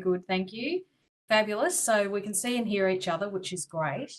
good, thank you. Fabulous. So we can see and hear each other, which is great.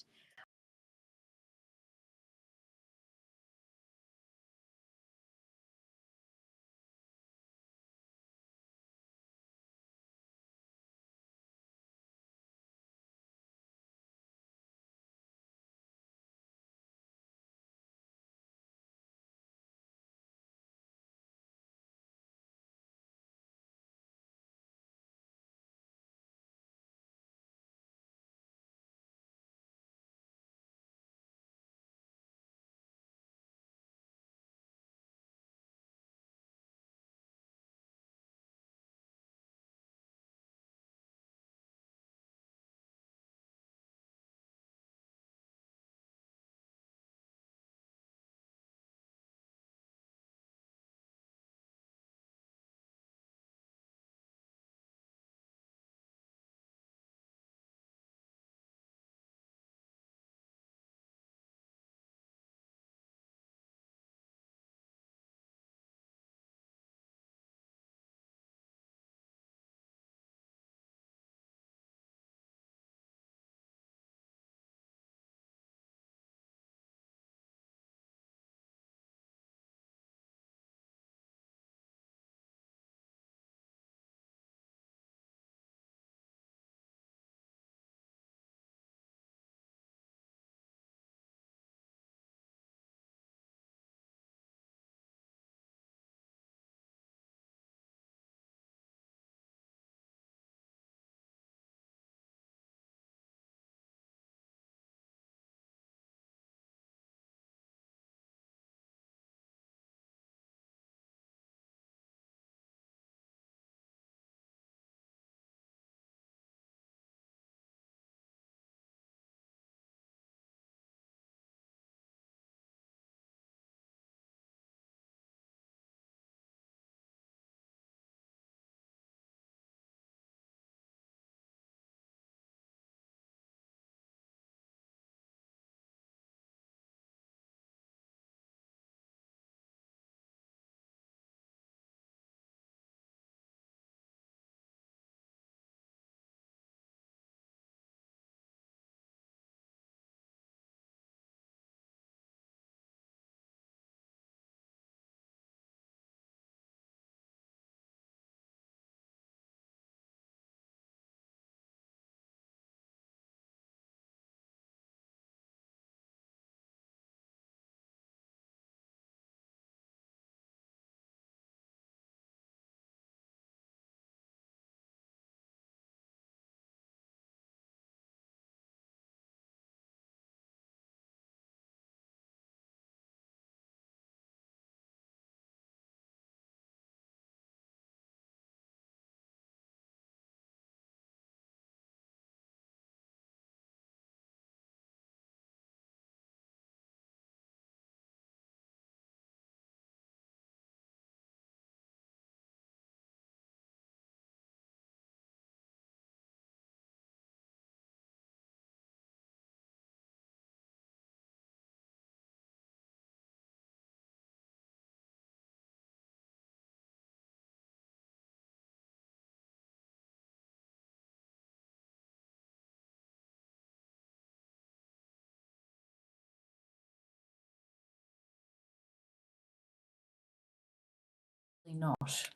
Not.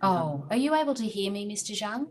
Oh, are you able to hear me, Mr. Zhang?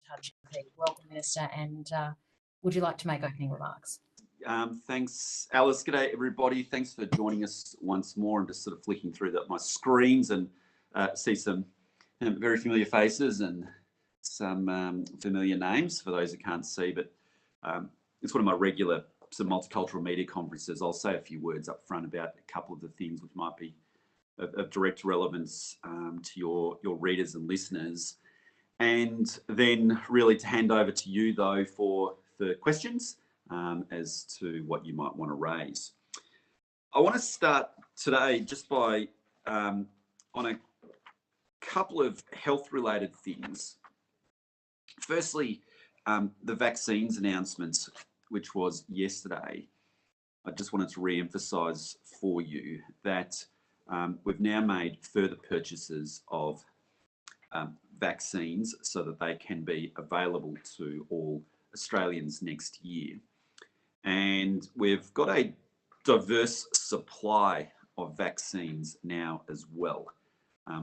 touch and feel. Welcome, Minister, and would you like to make opening remarks? Thanks, Alice. G'day, everybody. Thanks for joining us once more. I'm just sort of flicking through my screens and see some very familiar faces and some familiar names for those who can't see. But it's one of my regular sort of multicultural media conferences. I'll say a few words up front about a couple of the things which might be of direct relevance to your readers and listeners. And then really to hand over to you, though, for questions as to what you might want to raise. I want to start today just by on a couple of health-related things. Firstly, the vaccines announcements, which was yesterday. I just wanted to re-emphasise for you that we've now made further purchases of vaccines so that they can be available to all Australians next year. And we've got a diverse supply of vaccines now as well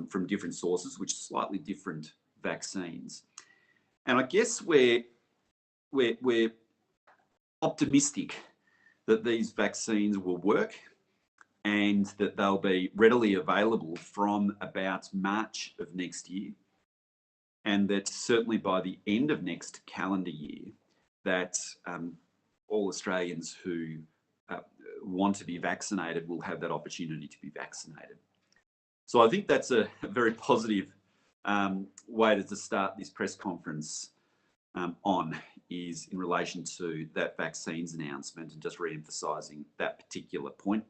from different sources, which are slightly different vaccines. And I guess we're optimistic that these vaccines will work and that they'll be readily available from about March of next year. And that certainly by the end of next calendar year, that all Australians who want to be vaccinated will have that opportunity to be vaccinated. So I think that's a very positive way to start this press conference on, is in relation to that vaccines announcement and just re-emphasising that particular point.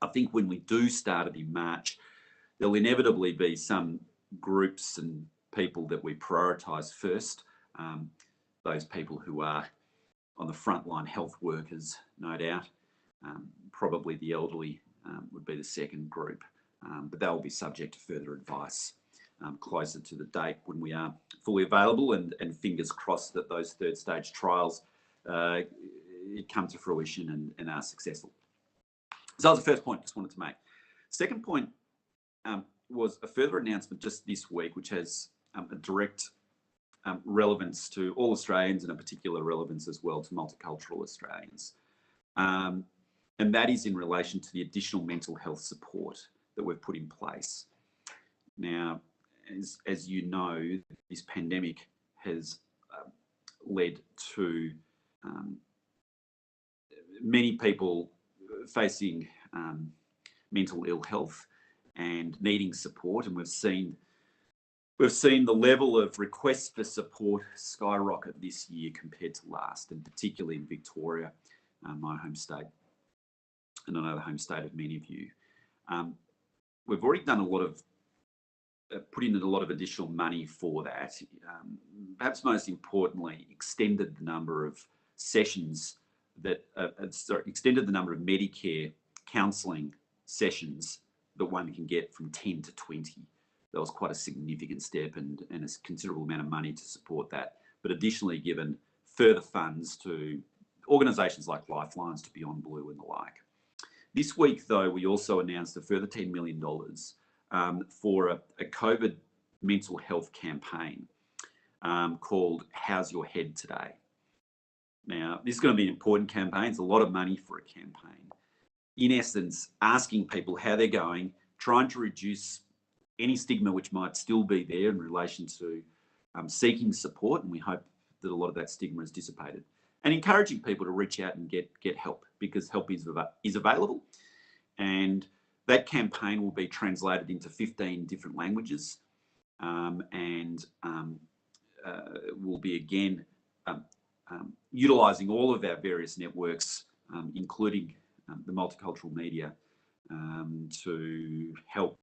I think when we do start it in March, there'll inevitably be some groups and people that we prioritise first, those people who are on the frontline health workers, no doubt. Probably the elderly would be the second group, but that will be subject to further advice closer to the date when we are fully available, and fingers crossed that those third stage trials come to fruition and are successful. So that was the first point I just wanted to make. Second point was a further announcement just this week, which has a direct relevance to all Australians and a particular relevance as well to multicultural Australians. And that is in relation to the additional mental health support that we've put in place. Now, as you know, this pandemic has led to many people facing mental ill health and needing support, and we've seen the level of requests for support skyrocket this year compared to last, and particularly in Victoria, my home state, and I know the home state of many of you. We've already done put in a lot of additional money for that. Perhaps most importantly, extended the number of sessions extended the number of Medicare counselling sessions that one can get from 10 to 20. That was quite a significant step and a considerable amount of money to support that. But additionally, given further funds to organisations like Lifelines, to Beyond Blue and the like. This week, though, we also announced a further $10 million for a COVID mental health campaign called How's Your Head Today? Now, this is going to be an important campaign. It's a lot of money for a campaign. In essence, asking people how they're going, trying to reduce any stigma which might still be there in relation to seeking support, and we hope that a lot of that stigma is dissipated, and encouraging people to reach out and get help, because help is available. And that campaign will be translated into 15 different languages, and will be again utilising all of our various networks, including the multicultural media, to help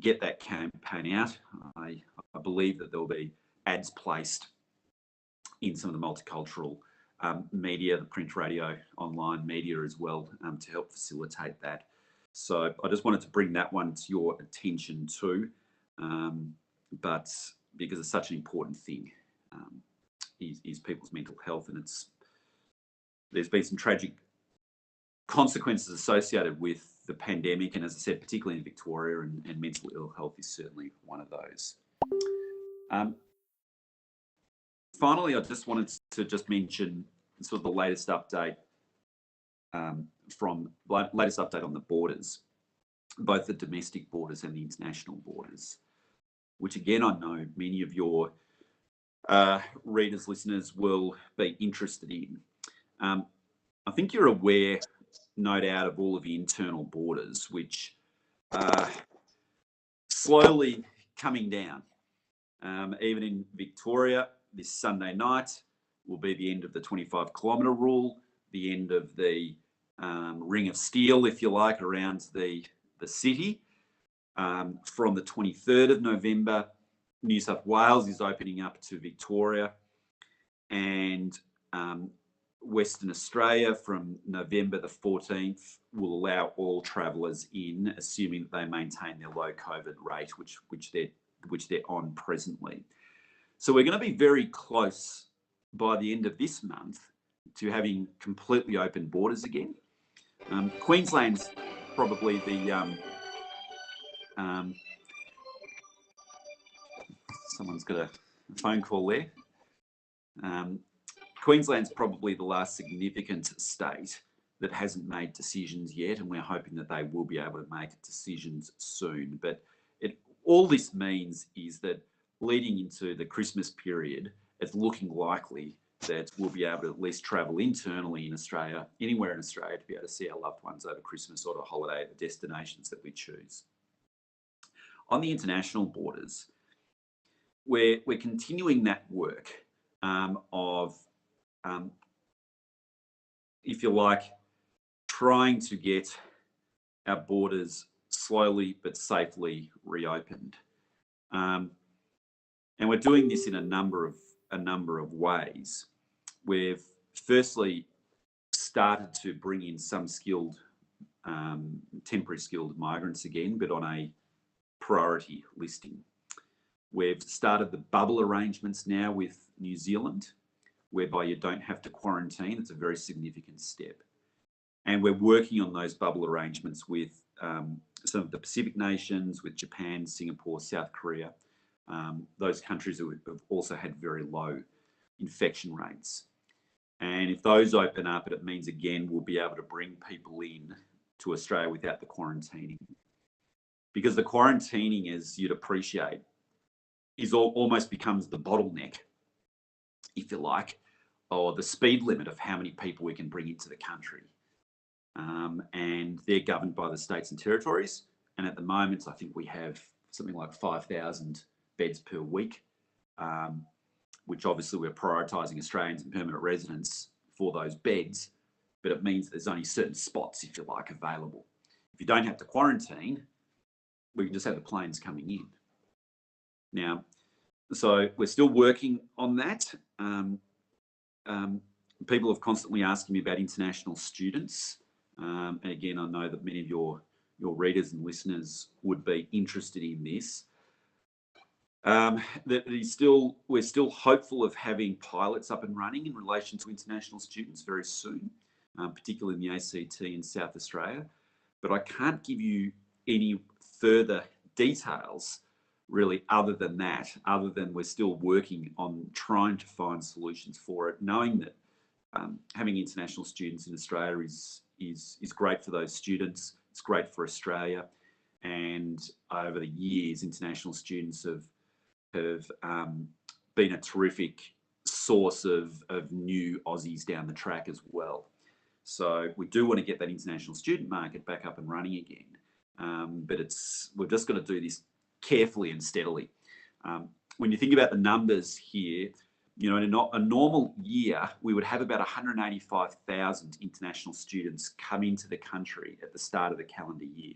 get that campaign out. I believe that there will be ads placed in some of the multicultural media, the print, radio, online media as well, to help facilitate that. So I just wanted to bring that one to your attention too, but because it's such an important thing, is people's mental health, and there's been some tragic consequences associated with the pandemic, and as I said, particularly in Victoria, and mental ill health is certainly one of those. finally, I just wanted to just mention sort of the latest update on the borders, both the domestic borders and the international borders, which again, I know many of your readers, listeners will be interested in. I think you're aware, no doubt, of all of the internal borders, which are slowly coming down. Even in Victoria, this Sunday night will be the end of the 25-kilometre rule, the end of the ring of steel, if you like, around the city. From the 23rd of November, New South Wales is opening up to Victoria, and Western Australia from November the 14th will allow all travellers in, assuming that they maintain their low COVID rate, which they're on presently. So we're going to be very close by the end of this month to having completely open borders again. Queensland's probably the someone's got a phone call there. Queensland's probably the last significant state that hasn't made decisions yet, and we're hoping that they will be able to make decisions soon. But all this means is that leading into the Christmas period, it's looking likely that we'll be able to at least travel internally in Australia, anywhere in Australia, to be able to see our loved ones over Christmas or to holiday at the destinations that we choose. On the international borders, we're continuing that work of, if you like, trying to get our borders slowly but safely reopened. And we're doing this in a number of ways. We've firstly started to bring in some skilled, temporary skilled migrants again, but on a priority listing. We've started the bubble arrangements now with New Zealand, whereby you don't have to quarantine. It's a very significant step. And we're working on those bubble arrangements with some of the Pacific nations, with Japan, Singapore, South Korea, those countries that have also had very low infection rates. And if those open up, it means, again, we'll be able to bring people in to Australia without the quarantining. Because the quarantining, as you'd appreciate, almost becomes the bottleneck, if you like, or the speed limit of how many people we can bring into the country. And they're governed by the states and territories. And at the moment, I think we have something like 5,000 beds per week, which obviously we're prioritising Australians and permanent residents for those beds, but it means there's only certain spots, if you like, available. If you don't have to quarantine, we can just have the planes coming in. Now, so we're still working on that. People have constantly asking me about international students. And again, I know that many of your readers and listeners would be interested in this. We're still hopeful of having pilots up and running in relation to international students very soon, particularly in the ACT in South Australia. But I can't give you any further details really other than we're still working on trying to find solutions for it, knowing that having international students in Australia is great for those students, it's great for Australia, and over the years, international students have been a terrific source of new Aussies down the track as well. So we do want to get that international student market back up and running again, but we're just going to do this carefully and steadily. When you think about the numbers here, you know, in a normal year, we would have about 185,000 international students come into the country at the start of the calendar year.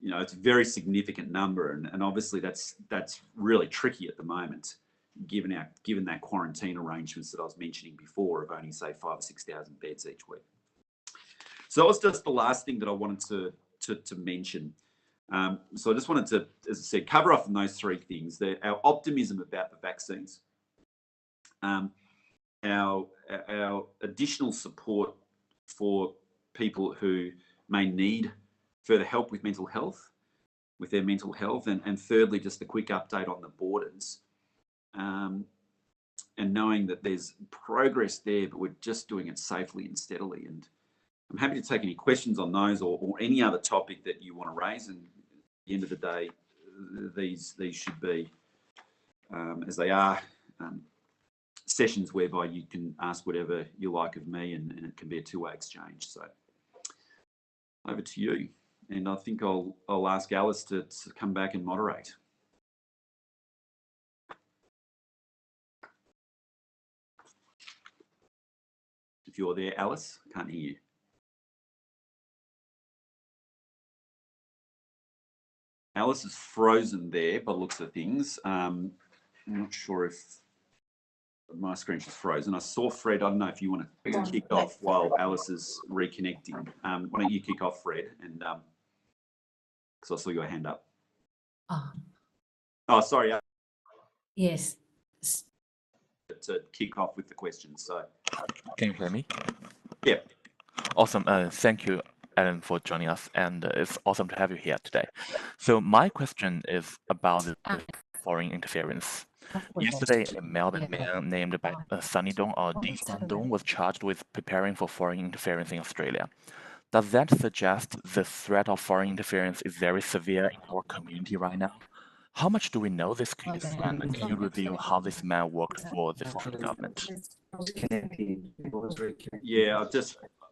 You know, it's a very significant number, and obviously that's really tricky at the moment, given that quarantine arrangements that I was mentioning before of only, say, 5,000 or 6,000 beds each week. So that was just the last thing that I wanted to mention. So I just wanted to, as I said, cover off on those three things: our optimism about the vaccines, our additional support for people who may need further help with mental health, with their mental health, and thirdly, just a quick update on the borders. and knowing that there's progress there, but we're just doing it safely and steadily. And I'm happy to take any questions on those or any other topic that you want to raise. And at the end of the day, these should be, as they are, sessions whereby you can ask whatever you like of me, and it can be a two-way exchange. So over to you. And I think I'll ask Alice to come back and moderate. If you're there, Alice, I can't hear you. Alice is frozen there by the looks of things. I'm not sure if my screen's just frozen. I saw Fred. I don't know if you want to kick off while Alice is reconnecting. Why don't you kick off, Fred? And because I saw your hand up. Oh, sorry. Yes. To kick off with the questions. So, can you hear me? Yeah. Awesome. Thank you, Alan, for joining us, and it's awesome to have you here today. So my question is about foreign interference. Yesterday, a Melbourne man named Sunny Dong or Di Dong was charged with preparing for foreign interference in Australia. Does that suggest the threat of foreign interference is very severe in our community right now? How much do we know this case, and can you reveal how this man worked for the foreign government? Yeah,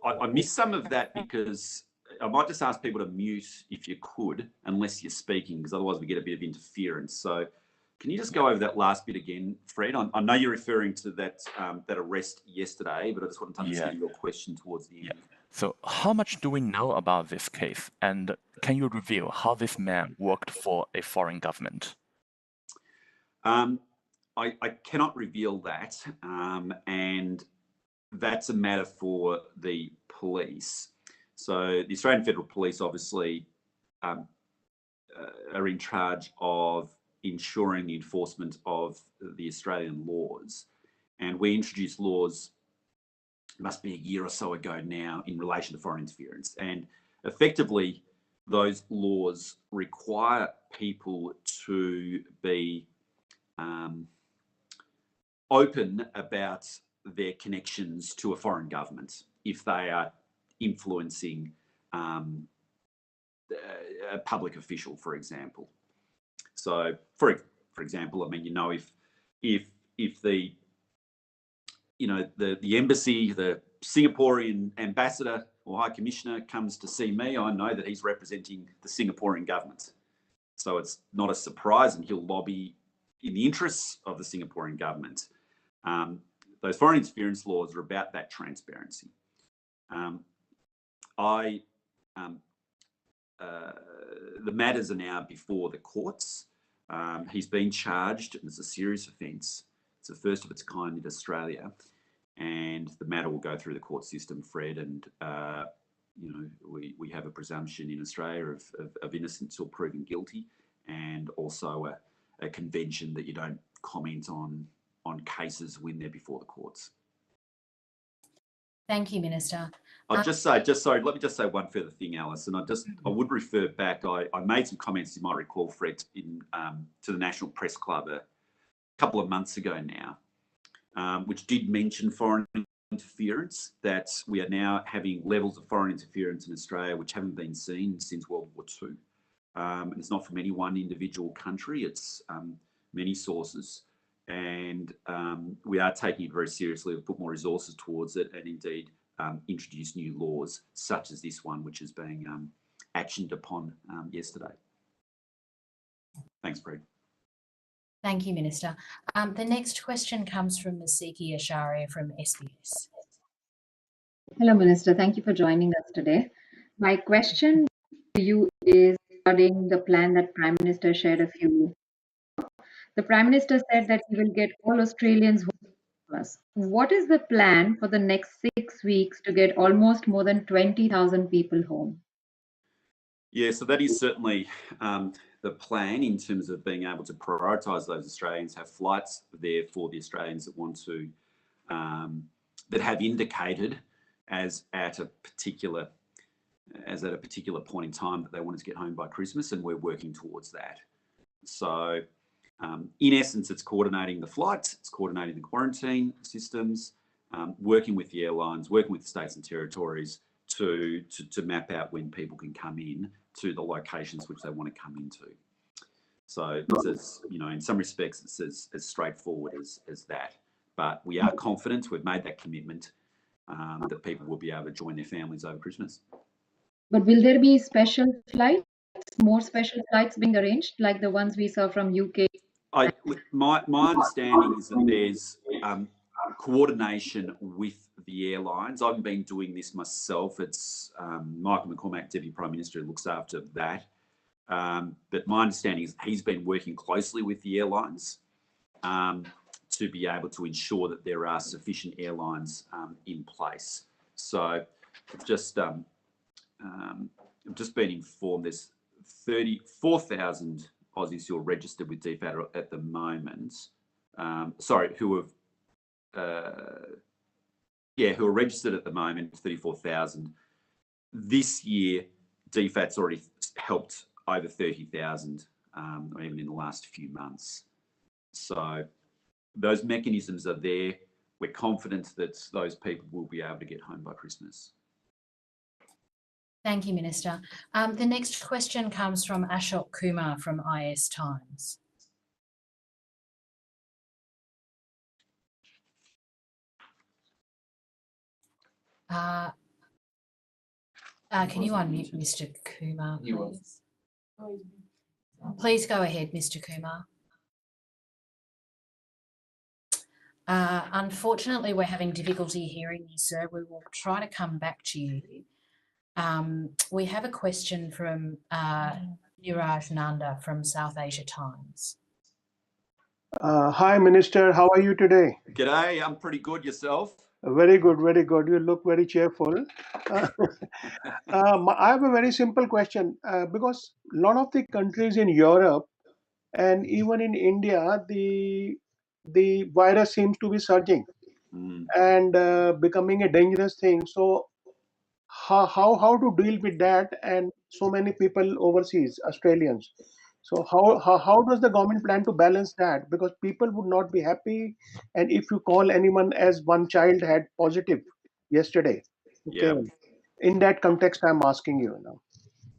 I missed some of that because I might just ask people to mute if you could, unless you're speaking, because otherwise we get a bit of interference. So can you just go over that last bit again, Fred? I know you're referring to that arrest yesterday, but I just wanted to understand your question towards the end. Yeah. So how much do we know about this case, and can you reveal how this man worked for a foreign government? I cannot reveal that, and that's a matter for the police. So the Australian Federal Police obviously are in charge of ensuring the enforcement of the Australian laws. And we introduced laws, must be a year or so ago now, in relation to foreign interference. And effectively, those laws require people to be open about their connections to a foreign government if they are influencing a public official, for example. So, for example, I mean, if the the embassy, the Singaporean ambassador or high commissioner comes to see me, I know that he's representing the Singaporean government. So it's not a surprise, and he'll lobby in the interests of the Singaporean government. Those foreign interference laws are about that transparency. The matters are now before the courts. He's been charged, and it's a serious offence. It's the first of its kind in Australia, and the matter will go through the court system, Fred. And we have a presumption in Australia of innocence till proven guilty, and also a convention that you don't comment on cases when they're before the courts. Thank you, Minister. I'll just say, let me just say one further thing, Alice, and I would refer back. I made some comments, you might recall, Fred, to the National Press Club a couple of months ago now, which did mention foreign interference, that we are now having levels of foreign interference in Australia which haven't been seen since World War II. And it's not from any one individual country, it's many sources. And we are taking it very seriously. We've put more resources towards it, and indeed introduce new laws such as this one, which is being actioned upon yesterday. Thanks, Fred. Thank you, Minister. The next question comes from Masiki Asharia from SBS. Hello, Minister. Thank you for joining us today. My question to you is regarding the plan that Prime Minister shared a few weeks ago. The Prime Minister said that he will get all Australians home to us. What is the plan for the next 6 weeks to get almost more than 20,000 people home? Yeah, so that is certainly the plan in terms of being able to prioritise those Australians, have flights there for the Australians that want to, that have indicated as at a particular point in time that they wanted to get home by Christmas, and we're working towards that. So In essence, it's coordinating the flights, it's coordinating the quarantine systems, working with the airlines, working with the states and territories to map out when people can come in to the locations which they want to come into. So it's as, you know, in some respects, it's as straightforward as that. But we are confident, we've made that commitment, that people will be able to join their families over Christmas. But will there be special flights, more special flights being arranged, like the ones we saw from UK? My understanding is that there's coordination with the airlines. I've been doing this myself. It's Michael McCormack, Deputy Prime Minister, who looks after that. But my understanding is he's been working closely with the airlines to be able to ensure that there are sufficient airlines in place. So I've just been informed there's 34,000 Aussies who are registered with DFAT at the moment. Who are registered at the moment, 34,000. This year, DFAT's already helped over 30,000, even in the last few months. So those mechanisms are there. We're confident that those people will be able to get home by Christmas. Thank you, Minister. The next question comes from Ashok Kumar from IS Times. Can you unmute Mr. Kumar, please? Please go ahead, Mr. Kumar. Unfortunately, we're having difficulty hearing you, sir. We will try to come back to you. We have a question from Niraj Nanda from South Asia Times. Hi, Minister. How are you today? G'day. I'm pretty good. Yourself? Very good, very good. You look very cheerful. I have a very simple question because a lot of the countries in Europe and even in India, the virus seems to be surging and becoming a dangerous thing. So how to deal with that, and so many people overseas, Australians. So how does the government plan to balance that? Because people would not be happy, and if you call anyone, as one child had positive yesterday. Okay. Yeah. In that context, I'm asking you now.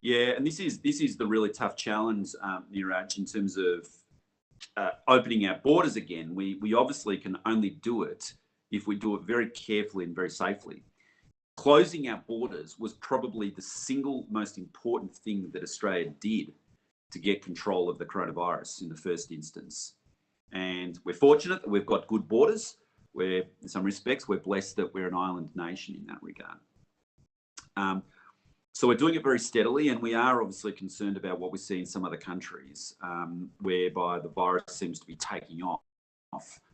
Yeah, and this is the really tough challenge, Niraj, in terms of opening our borders again. We obviously can only do it if we do it very carefully and very safely. Closing our borders was probably the single most important thing that Australia did to get control of the coronavirus in the first instance. And we're fortunate that we've got good borders. In some respects, we're blessed that we're an island nation in that regard. So we're doing it very steadily, and we are obviously concerned about what we see in some other countries, whereby the virus seems to be taking off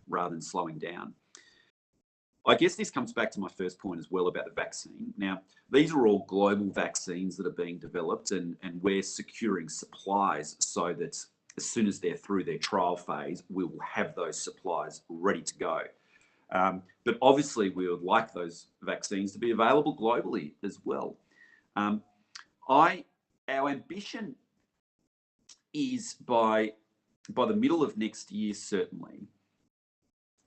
rather than slowing down. I guess this comes back to my first point as well about the vaccine. Now, these are all global vaccines that are being developed, and we're securing supplies so that as soon as they're through their trial phase, we will have those supplies ready to go. But obviously, we would like those vaccines to be available globally as well. Our ambition is by the middle of next year, certainly,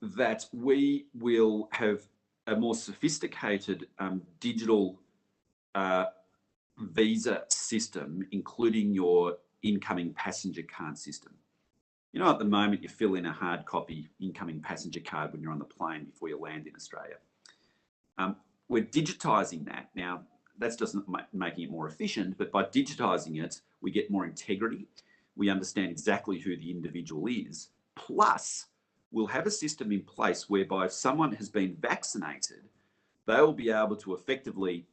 that we will have a more sophisticated digital visa system, including your incoming passenger card system. You know, at the moment, you fill in a hard copy incoming passenger card when you're on the plane before you land in Australia. We're digitising that. Now, that's just making it more efficient, but by digitising it, we get more integrity. We understand exactly who the individual is. Plus, we'll have a system in place whereby if someone has been vaccinated, they will be able to effectively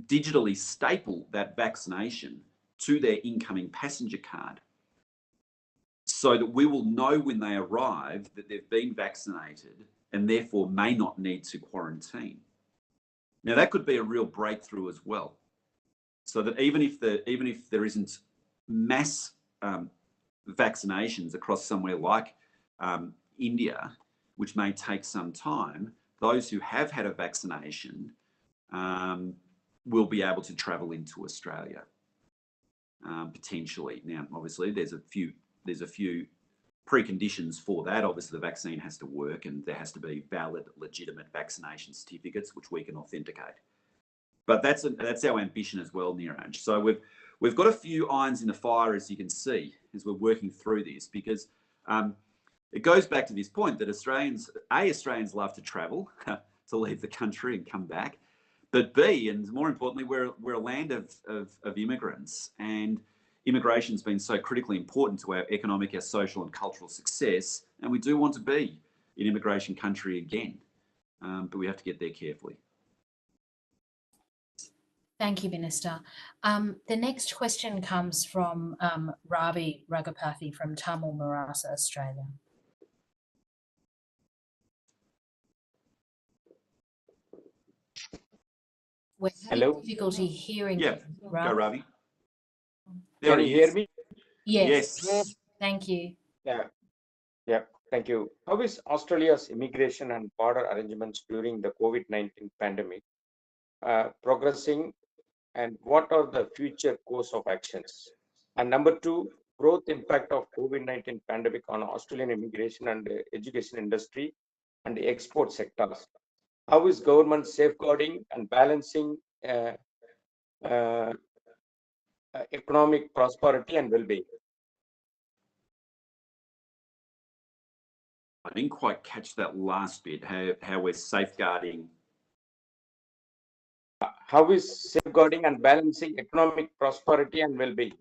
digitally staple that vaccination to their incoming passenger card, so that we will know when they arrive that they've been vaccinated and therefore may not need to quarantine. Now, that could be a real breakthrough as well, so that even if there isn't mass vaccinations across somewhere like India, which may take some time, those who have had a vaccination will be able to travel into Australia potentially. Now, obviously, there's a few preconditions for that. Obviously, the vaccine has to work and there has to be valid, legitimate vaccination certificates, which we can authenticate. But that's our ambition as well, Niraj. So we've got a few irons in the fire, as you can see, as we're working through this, because it goes back to this point that Australians love to travel, to leave the country and come back, but B, and more importantly, we're a land of immigrants, and immigration's been so critically important to our economic, our social and cultural success, and we do want to be an immigration country again, but we have to get there carefully. Thank you, Minister. The next question comes from Ravi Ragapathy from Tamil Marasa, Australia. We're having difficulty hearing you, Ravi. Go Ravi. Can you hear me? Yes. Thank you. Yeah, thank you. How is Australia's immigration and border arrangements during the COVID-19 pandemic progressing, and what are the future course of actions? And number two, growth impact of COVID-19 pandemic on Australian immigration and education industry and the export sectors. How is government safeguarding and balancing economic prosperity and well-being? I didn't quite catch that last bit, how we're safeguarding. How is safeguarding and balancing economic prosperity and well-being?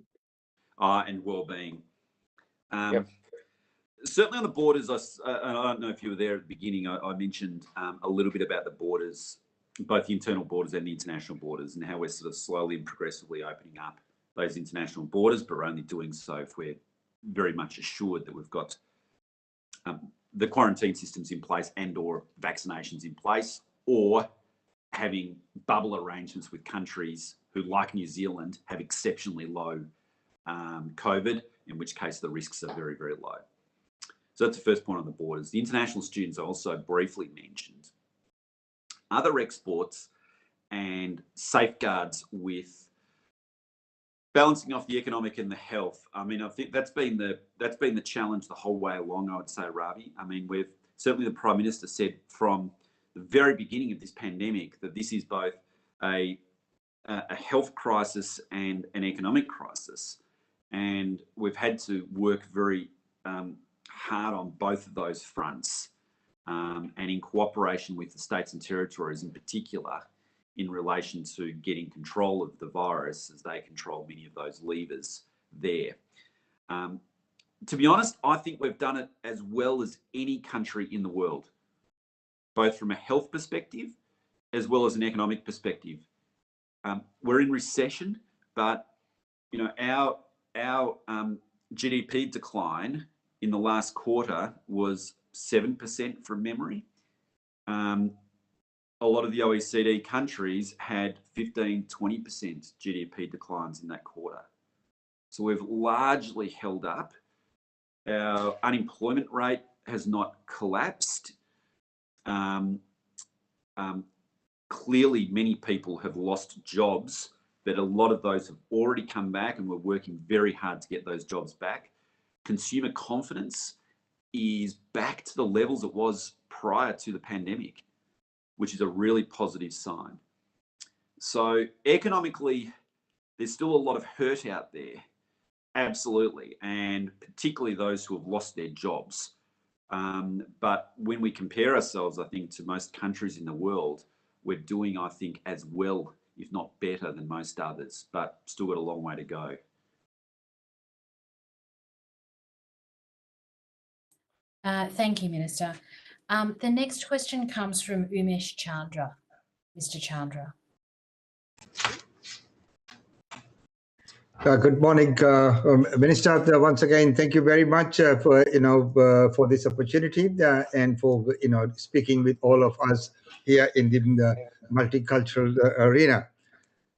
And well-being. Yep. Certainly on the borders, I don't know if you were there at the beginning, I mentioned a little bit about the borders, both the internal borders and the international borders, and how we're sort of slowly and progressively opening up those international borders, but we're only doing so if we're very much assured that we've got the quarantine systems in place and or vaccinations in place, or having bubble arrangements with countries who, like New Zealand, have exceptionally low COVID, in which case the risks are very, very low. So that's the first point on the borders. The international students I also briefly mentioned. Other exports and safeguards with balancing off the economic and the health. I mean, I think that's been the challenge the whole way along, I would say, Ravi. I mean, certainly the Prime Minister said from the very beginning of this pandemic that this is both a health crisis and an economic crisis. And we've had to work very hard on both of those fronts, and in cooperation with the states and territories in particular, in relation to getting control of the virus as they control many of those levers there. To be honest, I think we've done it as well as any country in the world, both from a health perspective as well as an economic perspective. We're in recession, but you know, our GDP decline in the last quarter was 7% from memory. A lot of the OECD countries had 15, 20% GDP declines in that quarter. So we've largely held up. Our unemployment rate has not collapsed. Clearly, many people have lost jobs, but a lot of those have already come back, and we're working very hard to get those jobs back. Consumer confidence is back to the levels it was prior to the pandemic, which is a really positive sign. So economically, there's still a lot of hurt out there, absolutely, and particularly those who have lost their jobs. But when we compare ourselves, I think, to most countries in the world, we're doing, I think, as well, if not better than most others, but still got a long way to go. Thank you, Minister. The next question comes from Umesh Chandra. Mr. Chandra. Good morning, Minister. Once again, thank you very much for this opportunity and for speaking with all of us here in the multicultural arena.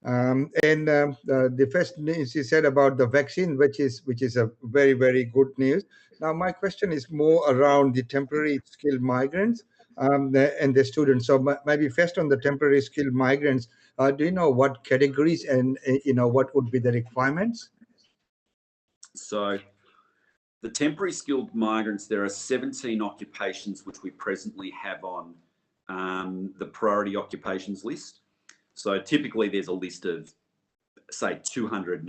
The first news you said about the vaccine, which is a very, very good news. Now, my question is more around the temporary skilled migrants and the students. So maybe first on the temporary skilled migrants, do you know what categories and what would be the requirements? So The temporary skilled migrants, there are 17 occupations which we presently have on the priority occupations list. So typically there's a list of, say, 200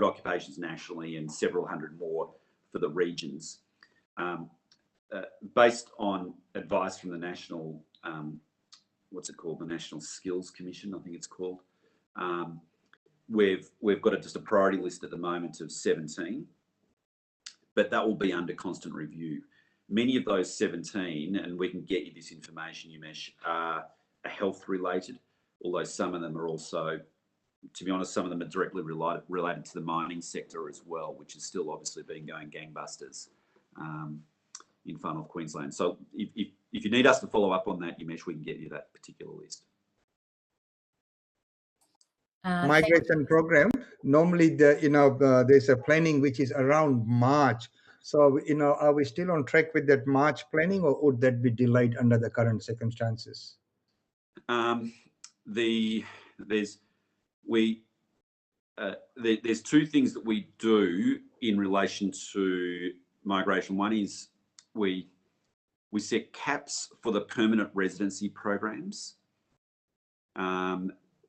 occupations nationally and several hundred more for the regions. Based on advice from the National, what's it called? The National Skills Commission, I think it's called. We've got just a priority list at the moment of 17, but that will be under constant review. Many of those 17, and we can get you this information, Umesh, are health related, although some of them are also, to be honest, some of them are directly related to the mining sector as well, which has still obviously been going gangbusters in far north Queensland. So if you need us to follow up on that, Umesh, we can get you that particular list. Migration program, normally there's a planning which is around March. So, are we still on track with that March planning, or would that be delayed under the current circumstances? There's two things that we do in relation to migration. One is we set caps for the permanent residency programs,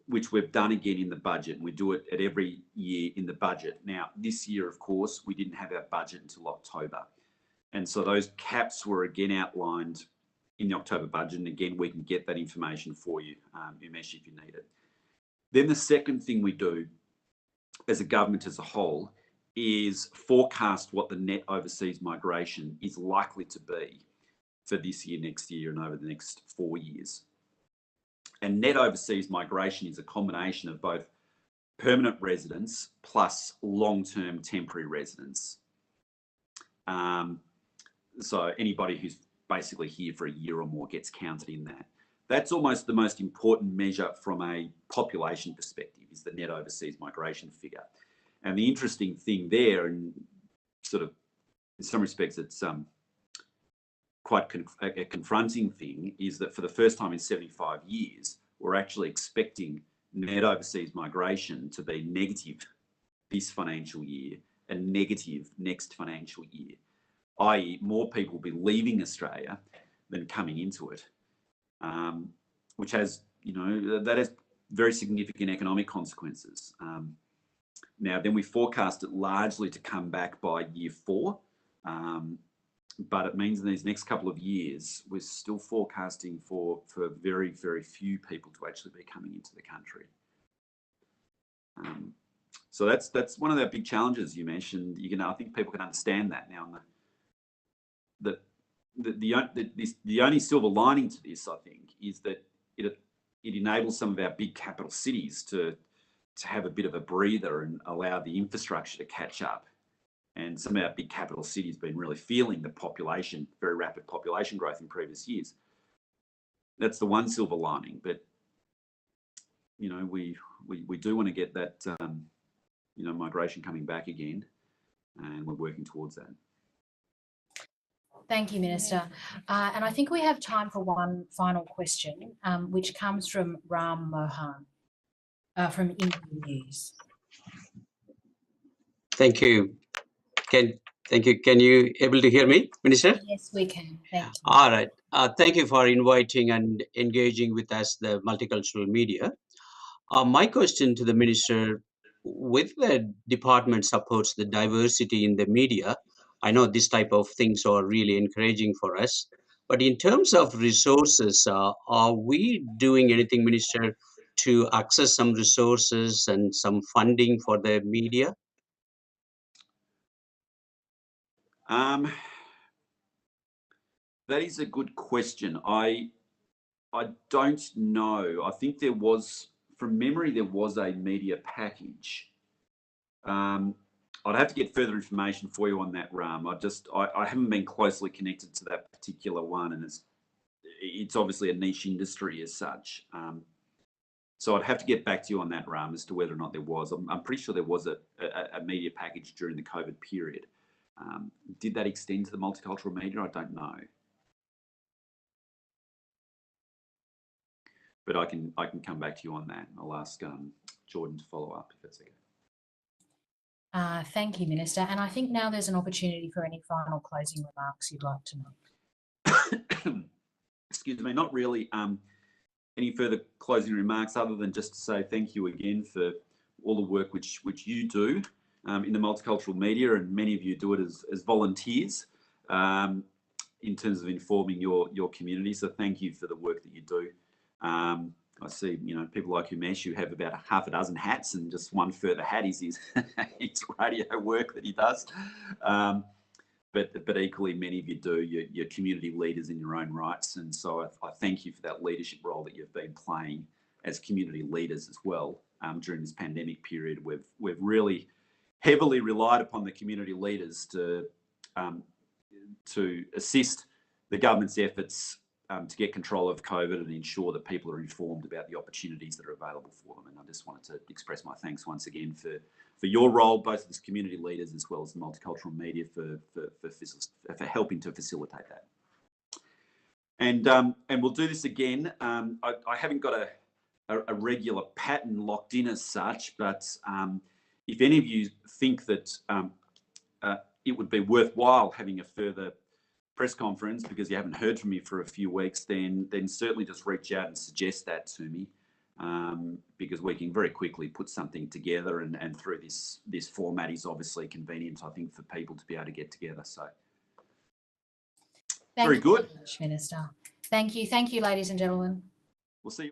which we've done again in the budget, and we do it at every year in the budget. Now, this year, of course, we didn't have our budget until October. And so those caps were again outlined in the October budget. And again, we can get that information for you, Umesh, if you need it. Then the second thing we do as a government as a whole is forecast what the net overseas migration is likely to be for this year, next year, and over the next 4 years. And net overseas migration is a combination of both permanent residents plus long-term temporary residents. So anybody who's basically here for a year or more gets counted in that. That's almost the most important measure from a population perspective, is the net overseas migration figure. And the interesting thing there, and sort of in some respects it's quite a confronting thing, is that for the first time in 75 years, we're actually expecting net overseas migration to be negative this financial year and negative next financial year, i.e. more people will be leaving Australia than coming into it, which has, that has very significant economic consequences. Now, then we forecast it largely to come back by year 4. But it means in these next couple of years, we're still forecasting for very, very few people to actually be coming into the country. So that's one of the big challenges you mentioned. I think people can understand that now. The only silver lining to this, I think, is that it enables some of our big capital cities to have a bit of a breather and allow the infrastructure to catch up. And some of our big capital cities have been really feeling the very rapid population growth in previous years. That's the one silver lining. But, we do want to get that, migration coming back again, and we're working towards that. Thank you, Minister. And I think we have time for one final question, which comes from Ram Mohan from Indian News. Thank you. Thank you. Can you able to hear me, Minister? Yes, we can. Thank you. All right. Thank you for inviting and engaging with us, the multicultural media. My question to the Minister, with the department supports the diversity in the media, I know this type of things are really encouraging for us. But in terms of resources, are we doing anything, Minister, to access some resources and some funding for the media? That is a good question. I don't know. I think there was, from memory, there was a media package. I'd have to get further information for you on that, Ram. I haven't been closely connected to that particular one, and it's obviously a niche industry as such. So I'd have to get back to you on that, Ram, as to whether or not there was. I'm pretty sure there was a media package during the COVID period. Did that extend to the multicultural media? I don't know. But I can come back to you on that. I'll ask Jordan to follow up if that's okay. Thank you, Minister. And I think now there's an opportunity for any final closing remarks you'd like to make. Excuse me, not really any further closing remarks other than just to say thank you again for all the work which you do in the multicultural media, and many of you do it as volunteers in terms of informing your community. So thank you for the work that you do. I see, people like Umesh who have about half a dozen hats, and just one further hat is his radio work that he does. But equally, many of you do. You're community leaders in your own rights, and so I thank you for that leadership role that you've been playing as community leaders as well during this pandemic period. We've really heavily relied upon the community leaders to assist the government's efforts to get control of COVID and ensure that people are informed about the opportunities that are available for them. And I just wanted to express my thanks once again for your role, both as community leaders as well as the multicultural media, for helping to facilitate that. And we'll do this again. I haven't got a regular pattern locked in as such, but if any of you think that it would be worthwhile having a further press conference because you haven't heard from me for a few weeks, then certainly just reach out and suggest that to me, because we can very quickly put something together, and through this format is obviously convenient, I think, for people to be able to get together. So Thank very you good. very much, Minister. Thank you, ladies and gentlemen. We'll see you.